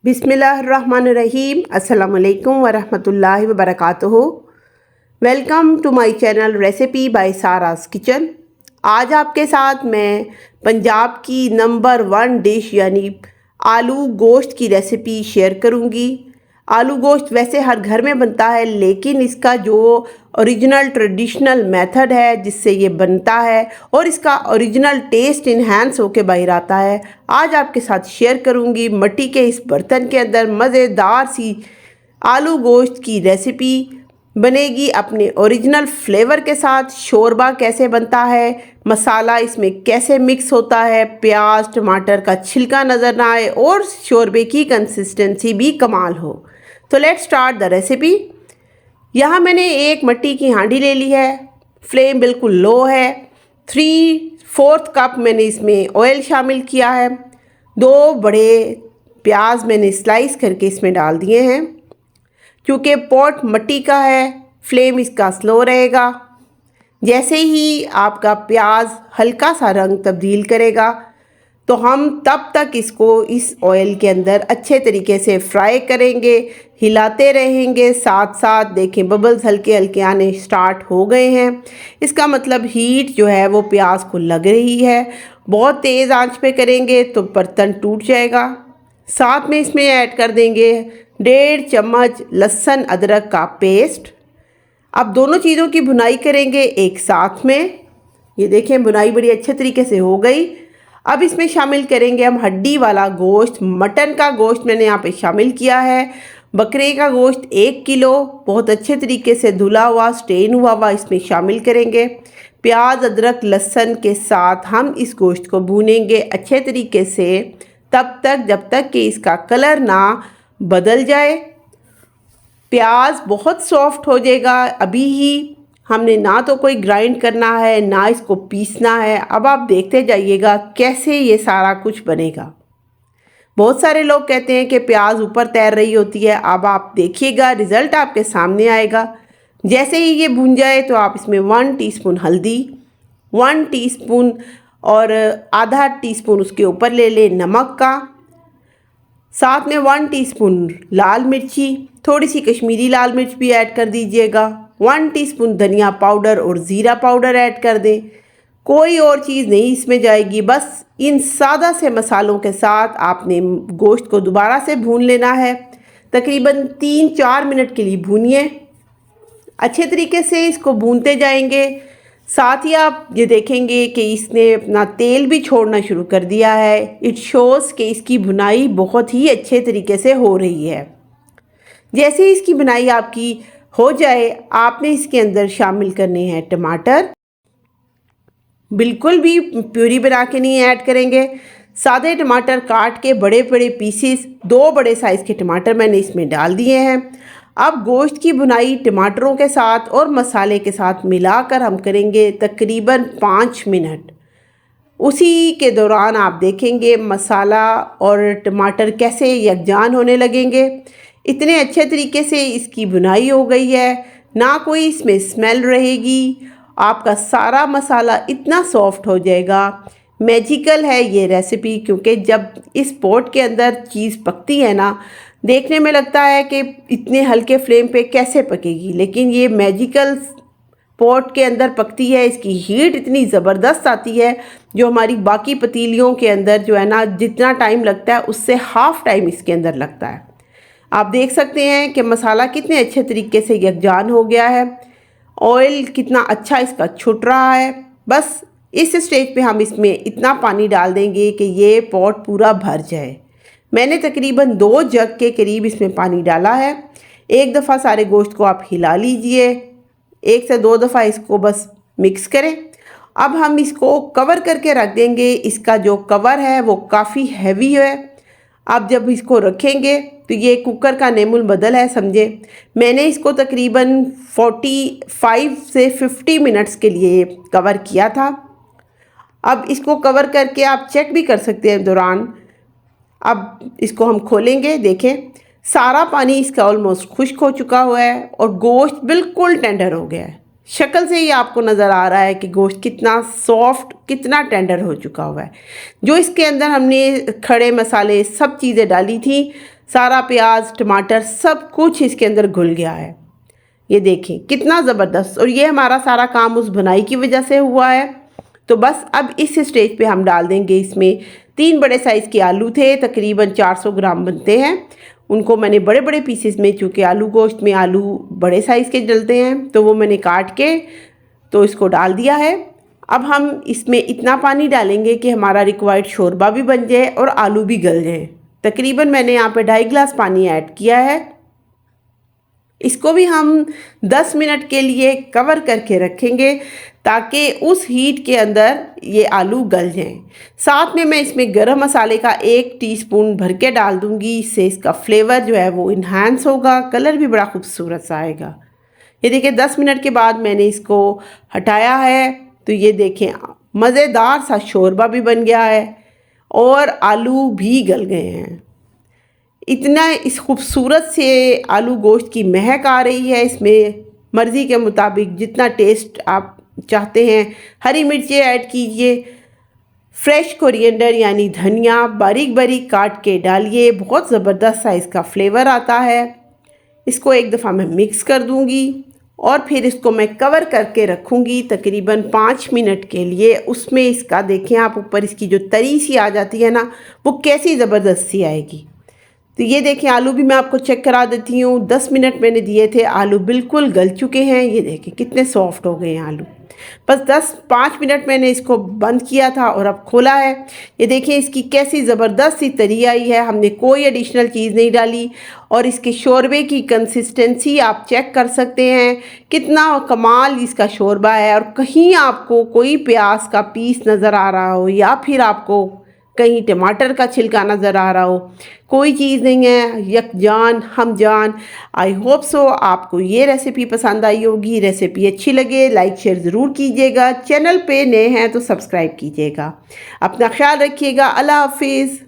बिस्मिल्लाहिर्रहमानिर्रहीम। अस्सलाम वालेकुम वरहमतुल्लाहि वबरकातुहू। Welcome to my channel recipe by Sara's kitchen. आज आपके साथ मैं पंजाब की नंबर 1 डिश यानी आलू गोश्त की रेसिपी शेयर करूंगी। आलू गोश्त वैसे हर घर में बनता है, लेकिन इसका जो ओरिजिनल ट्रेडिशनल मेथड है जिससे ये बनता है और इसका ओरिजिनल टेस्ट इन्हेंस होके बाहर आता है, आज आपके साथ शेयर करूंगी। मिट्टी के इस बर्तन के अंदर मज़ेदार सी आलू गोश्त की रेसिपी बनेगी अपने ओरिजिनल फ्लेवर के साथ। शोरबा कैसे बनता है, मसाला इसमें कैसे मिक्स होता है, प्याज टमाटर का छिलका नज़र ना आए और शोरबे की कंसिस्टेंसी भी कमाल हो। तो लेट्स स्टार्ट द रेसिपी। यहाँ मैंने एक मिट्टी की हांडी ले ली है, फ्लेम बिल्कुल लो है। 3/4 कप मैंने इसमें ऑयल शामिल किया है। 2 बड़े प्याज मैंने स्लाइस करके इसमें डाल दिए हैं। क्योंकि पॉट मिट्टी का है, फ्लेम इसका स्लो रहेगा। जैसे ही आपका प्याज हल्का सा रंग तब्दील करेगा तो हम तब तक इसको इस ऑयल के अंदर अच्छे तरीके से फ्राई करेंगे, हिलाते रहेंगे साथ साथ। देखें बबल्स हल्के हल्के आने स्टार्ट हो गए हैं, इसका मतलब हीट जो है वो प्याज को लग रही है। बहुत तेज़ आंच पे करेंगे तो बर्तन टूट जाएगा। साथ में इसमें ऐड कर देंगे 1.5 चम्मच लहसुन अदरक का पेस्ट। अब दोनों चीज़ों की भुनाई करेंगे एक साथ में। ये देखें भुनाई बड़ी अच्छे तरीके से हो गई। अब इसमें शामिल करेंगे हम हड्डी वाला गोश्त। मटन का गोश्त मैंने यहाँ पे शामिल किया है। बकरे का गोश्त 1 किलो बहुत अच्छे तरीके से धुला हुआ स्टेन हुआ इसमें शामिल करेंगे। प्याज अदरक लहसुन के साथ हम इस गोश्त को भूनेंगे अच्छे तरीके से तब तक जब तक कि इसका कलर ना बदल जाए। प्याज बहुत सॉफ्ट हो जाएगा अभी ही। हमने ना तो कोई ग्राइंड करना है ना इसको पीसना है। अब आप देखते जाइएगा कैसे ये सारा कुछ बनेगा। बहुत सारे लोग कहते हैं कि प्याज ऊपर तैर रही होती है। अब आप देखिएगा रिज़ल्ट आपके सामने आएगा। जैसे ही ये भून जाए तो आप इसमें 1 टीस्पून हल्दी, 1 टीस्पून और आधा टीस्पून उसके ऊपर ले लें नमक का, साथ में 1 टीस्पून लाल मिर्ची, थोड़ी सी कश्मीरी लाल मिर्च भी ऐड कर दीजिएगा। 1 टीस्पून धनिया पाउडर और ज़ीरा पाउडर ऐड कर दें। कोई और चीज़ नहीं इसमें जाएगी, बस इन सादा से मसालों के साथ आपने गोश्त को दोबारा से भून लेना है। तकरीबन 3-4 मिनट के लिए भूनिए। अच्छे तरीके से इसको भूनते जाएंगे। साथ ही आप ये देखेंगे कि इसने अपना तेल भी छोड़ना शुरू कर दिया है। इट शोज़ कि इसकी भुनाई बहुत ही अच्छे तरीके से हो रही है। जैसे ही इसकी भुनाई आपकी हो जाए आपने इसके अंदर शामिल करने हैं टमाटर। बिल्कुल भी प्यूरी बना के नहीं ऐड करेंगे। सादे टमाटर काट के बड़े बड़े पीसेस 2 बड़े साइज़ के टमाटर मैंने इसमें डाल दिए हैं। अब गोश्त की भुनाई टमाटरों के साथ और मसाले के साथ मिलाकर हम करेंगे तकरीबन 5 मिनट। उसी के दौरान आप देखेंगे मसाला और टमाटर कैसे यकजान होने लगेंगे। इतने अच्छे तरीके से इसकी भुनाई हो गई है, ना कोई इसमें स्मेल रहेगी। आपका सारा मसाला इतना सॉफ्ट हो जाएगा। मैजिकल है ये रेसिपी, क्योंकि जब इस पॉट के अंदर चीज़ पकती है ना, देखने में लगता है कि इतने हल्के फ्लेम पे कैसे पकेगी, लेकिन ये मैजिकल पॉट के अंदर पकती है। इसकी हीट इतनी ज़बरदस्त आती है जो हमारी बाकी पतीलियों के अंदर जो है ना जितना टाइम लगता है उससे हाफ़ टाइम इसके अंदर लगता है। आप देख सकते हैं कि मसाला कितने अच्छे तरीके से यकजान हो गया है। ऑयल कितना अच्छा इसका छुट रहा है। बस इस स्टेज पे हम इसमें इतना पानी डाल देंगे कि ये पॉट पूरा भर जाए। मैंने तकरीबन 2 जग के करीब इसमें पानी डाला है। एक दफ़ा सारे गोश्त को आप हिला लीजिए, 1 से 2 दफ़ा इसको बस मिक्स करें। अब हम इसको कवर करके रख देंगे। इसका जो कवर है वो काफ़ी हैवी है। अब जब इसको रखेंगे तो ये कुकर का नेमुल बदल है समझे। मैंने इसको तकरीबन 45 से 50 मिनट्स के लिए कवर किया था। अब इसको कवर करके आप चेक भी कर सकते हैं दौरान। अब इसको हम खोलेंगे, देखें सारा पानी इसका ऑलमोस्ट खुश्क हो चुका हुआ है और गोश्त बिल्कुल टेंडर हो गया है। शक्ल से ही आपको नज़र आ रहा है कि गोश्त कितना सॉफ्ट, कितना टेंडर हो चुका हुआ है। जो इसके अंदर हमने खड़े मसाले सब चीज़ें डाली थी, सारा प्याज टमाटर सब कुछ इसके अंदर घुल गया है। ये देखें कितना ज़बरदस्त। और ये हमारा सारा काम उस बुनाई की वजह से हुआ है। तो बस अब इस स्टेज पे हम डाल देंगे इसमें 3 बड़े साइज़ के आलू थे, तकरीबन 400 ग्राम बनते हैं। उनको मैंने बड़े बड़े पीसेस में, चूँकि आलू गोश्त में आलू बड़े साइज़ के डलते हैं, तो वो मैंने काट के तो इसको डाल दिया है। अब हम इसमें इतना पानी डालेंगे कि हमारा रिक्वायर्ड शोरबा भी बन जाए और आलू भी गल जाए। तकरीबन मैंने यहाँ पे 2.5 गिलास पानी ऐड किया है। इसको भी हम 10 मिनट के लिए कवर करके रखेंगे ताकि उस हीट के अंदर ये आलू गल जाएं। साथ में मैं इसमें गरम मसाले का 1 टीस्पून भर के डाल दूंगी। इससे इसका फ्लेवर जो है वो इन्हांस होगा, कलर भी बड़ा खूबसूरत सा आएगा। ये देखिए 10 मिनट के बाद मैंने इसको हटाया है, तो ये देखें मज़ेदार सा शोरबा भी बन गया है और आलू भी गल गए हैं। इतना इस खूबसूरत से आलू गोश्त की महक आ रही है। इसमें मर्ज़ी के मुताबिक जितना टेस्ट आप चाहते हैं हरी मिर्चें ऐड कीजिए, फ्रेश कोरिएंडर यानी धनिया बारीक बारीक काट के डालिए, बहुत ज़बरदस्त सा इसका फ्लेवर आता है। इसको एक दफ़ा मैं मिक्स कर दूंगी और फिर इसको मैं कवर करके रखूंगी तकरीबन 5 मिनट के लिए। उसमें इसका देखें आप, ऊपर इसकी जो तरी सी आ जाती है ना, वो कैसी ज़बरदस्त सी आएगी। तो ये देखें आलू भी मैं आपको चेक करा देती हूँ। 10 मिनट मैंने दिए थे, आलू बिल्कुल गल चुके हैं। ये देखें कितने सॉफ्ट हो गए हैं आलू। बस 5 मिनट मैंने इसको बंद किया था और अब खोला है। ये देखें इसकी कैसी ज़बरदस्त सी तरी आई है। हमने कोई एडिशनल चीज़ नहीं डाली और इसके शोरबे की कंसिस्टेंसी आप चेक कर सकते हैं, कितना कमाल इसका शोरबा है। और कहीं आपको कोई प्याज का पीस नज़र आ रहा हो या फिर आपको कहीं टमाटर का छिलका नज़र आ रहा हो, कोई चीज़ नहीं है, यकजान हमजान। आई होप सो आपको ये रेसिपी पसंद आई होगी। रेसिपी अच्छी लगे लाइक शेयर ज़रूर कीजिएगा। चैनल पे नए हैं तो सब्सक्राइब कीजिएगा। अपना ख्याल रखिएगा। अल्लाह हाफिज़।